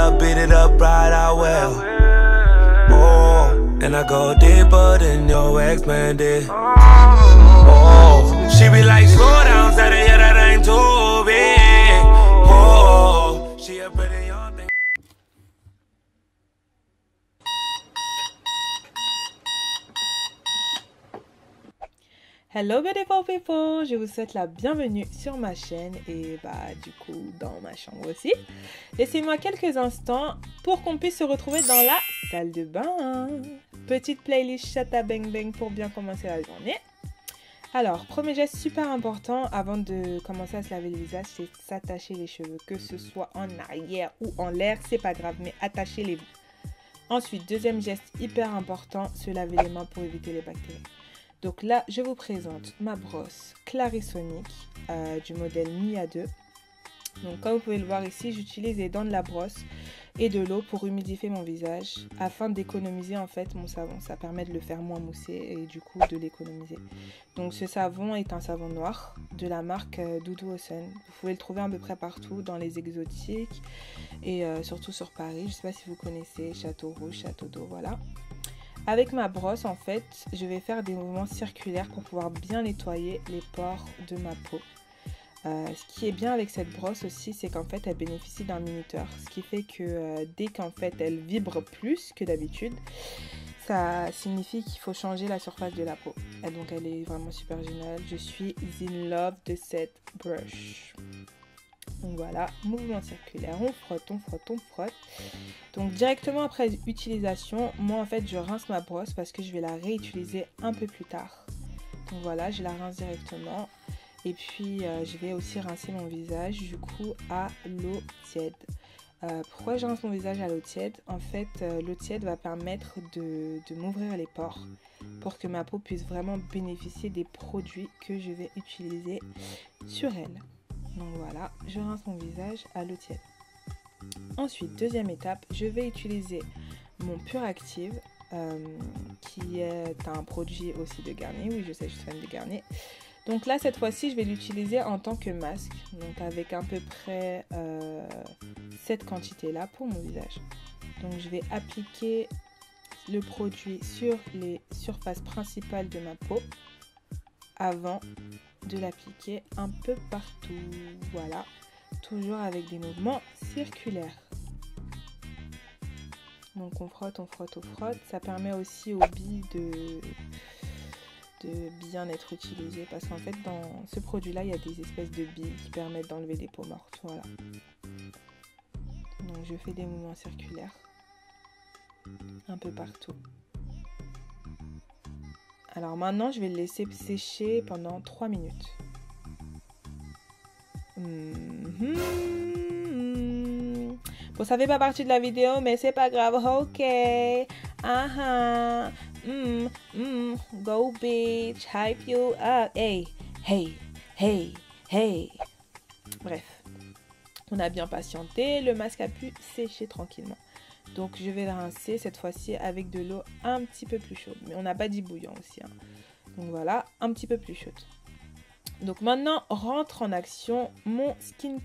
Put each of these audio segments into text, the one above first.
up, beat it up, right, I will. Oh, and I go deeper than your ex-man did. Oh, she be like, slow down, said it, yeah, that ain't too big. Oh, she a pretty young thing. Hello beautiful people, je vous souhaite la bienvenue sur ma chaîne et du coup dans ma chambre aussi. Laissez-moi quelques instants pour qu'on puisse se retrouver dans la salle de bain. Petite playlist chata bang bang pour bien commencer la journée. Alors, premier geste super important avant de commencer à se laver le visage, c'est s'attacher les cheveux, que ce soit en arrière ou en l'air, c'est pas grave, mais attachez-les-vous. Ensuite, deuxième geste hyper important, se laver les mains pour éviter les bactéries. Donc là, je vous présente ma brosse Clarisonic du modèle Mia 2. Donc comme vous pouvez le voir ici, j'utilise les dents de la brosse et de l'eau pour humidifier mon visage afin d'économiser en fait mon savon. Ça permet de le faire moins mousser et du coup de l'économiser. Donc ce savon est un savon noir de la marque Doudou Ocean. Vous pouvez le trouver à peu près partout dans les exotiques et surtout sur Paris. Je ne sais pas si vous connaissez Château Rouge, Château d'Eau, voilà. Avec ma brosse, en fait, je vais faire des mouvements circulaires pour pouvoir bien nettoyer les pores de ma peau. Ce qui est bien avec cette brosse aussi, c'est qu'en fait, elle bénéficie d'un minuteur. Ce qui fait que dès qu'en fait, elle vibre plus que d'habitude, ça signifie qu'il faut changer la surface de la peau. Et donc, elle est vraiment super géniale. Je suis in love de cette brush. Donc voilà, mouvement circulaire, on frotte, on frotte, on frotte. Donc directement après utilisation, moi en fait je rince ma brosse parce que je vais la réutiliser un peu plus tard. Donc voilà, je la rince directement. Et puis je vais aussi rincer mon visage du coup à l'eau tiède. Pourquoi je rince mon visage à l'eau tiède? En fait, l'eau tiède va permettre de m'ouvrir les pores pour que ma peau puisse vraiment bénéficier des produits que je vais utiliser sur elle. Donc voilà, je rince mon visage à l'eau tiède. Ensuite, deuxième étape, je vais utiliser mon Pure Active qui est un produit aussi de Garnier. Oui, je sais, je suis fan de Garnier. Donc là, cette fois-ci, je vais l'utiliser en tant que masque. Donc avec à peu près cette quantité-là pour mon visage. Donc je vais appliquer le produit sur les surfaces principales de ma peau avant de l'appliquer un peu partout. Voilà, toujours avec des mouvements circulaires. Donc on frotte, on frotte, on frotte. Ça permet aussi aux billes de bien être utilisées parce qu'en fait dans ce produit là il y a des espèces de billes qui permettent d'enlever des peaux mortes. Voilà, donc je fais des mouvements circulaires un peu partout. Alors maintenant, je vais le laisser sécher pendant 3 minutes. Bon, ça fait pas partie de la vidéo, mais c'est pas grave. Ok. Go bitch, hype you up. Hey, hey, hey, hey. Bref, on a bien patienté. Le masque a pu sécher tranquillement. Donc je vais le rincer cette fois-ci avec de l'eau un petit peu plus chaude. Mais on n'a pas dit bouillant aussi. Hein. Donc voilà, un petit peu plus chaude. Donc maintenant, rentre en action mon Skin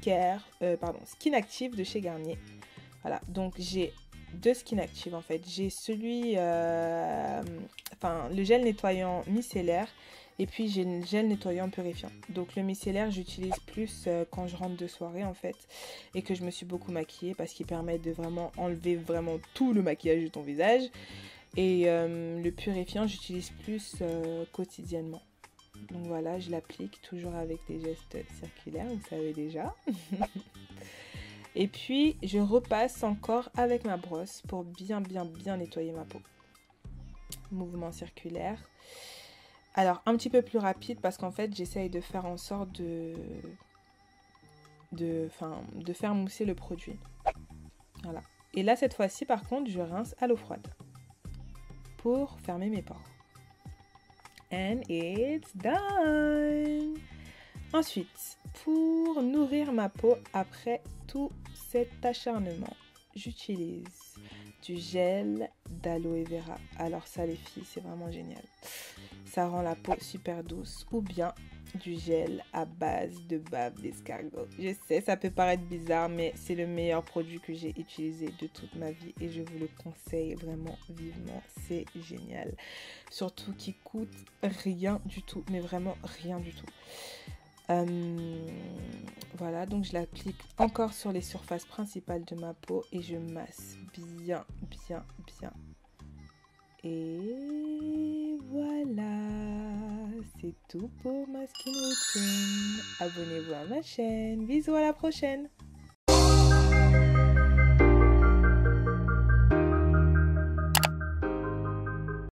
Active de chez Garnier. Voilà, donc j'ai deux Skin Active en fait. J'ai celui, le gel nettoyant micellaire. Et puis j'ai le gel nettoyant purifiant. Donc le micellaire j'utilise plus quand je rentre de soirée en fait. Et que je me suis beaucoup maquillée parce qu'il permet de vraiment enlever vraiment tout le maquillage de ton visage. Et le purifiant j'utilise plus quotidiennement. Donc voilà, je l'applique toujours avec des gestes circulaires, vous savez déjà. Et puis je repasse encore avec ma brosse pour bien nettoyer ma peau. Mouvement circulaire. Alors, un petit peu plus rapide parce qu'en fait, j'essaye de faire en sorte de faire mousser le produit. Voilà. Et là, cette fois-ci, par contre, je rince à l'eau froide pour fermer mes pores. And it's done! Ensuite, pour nourrir ma peau après tout cet acharnement, j'utilise du gel d'aloe vera. Alors ça les filles, c'est vraiment génial. Ça rend la peau super douce. Ou bien du gel à base de bave d'escargot. Je sais, ça peut paraître bizarre, mais c'est le meilleur produit que j'ai utilisé de toute ma vie et je vous le conseille vraiment vivement. C'est génial. Surtout qu'il coûte rien du tout, mais vraiment rien du tout. Voilà, donc je l'applique encore sur les surfaces principales de ma peau et je masse bien. Et voilà, c'est tout pour ma skin routine. Abonnez-vous à ma chaîne. Bisous, à la prochaine.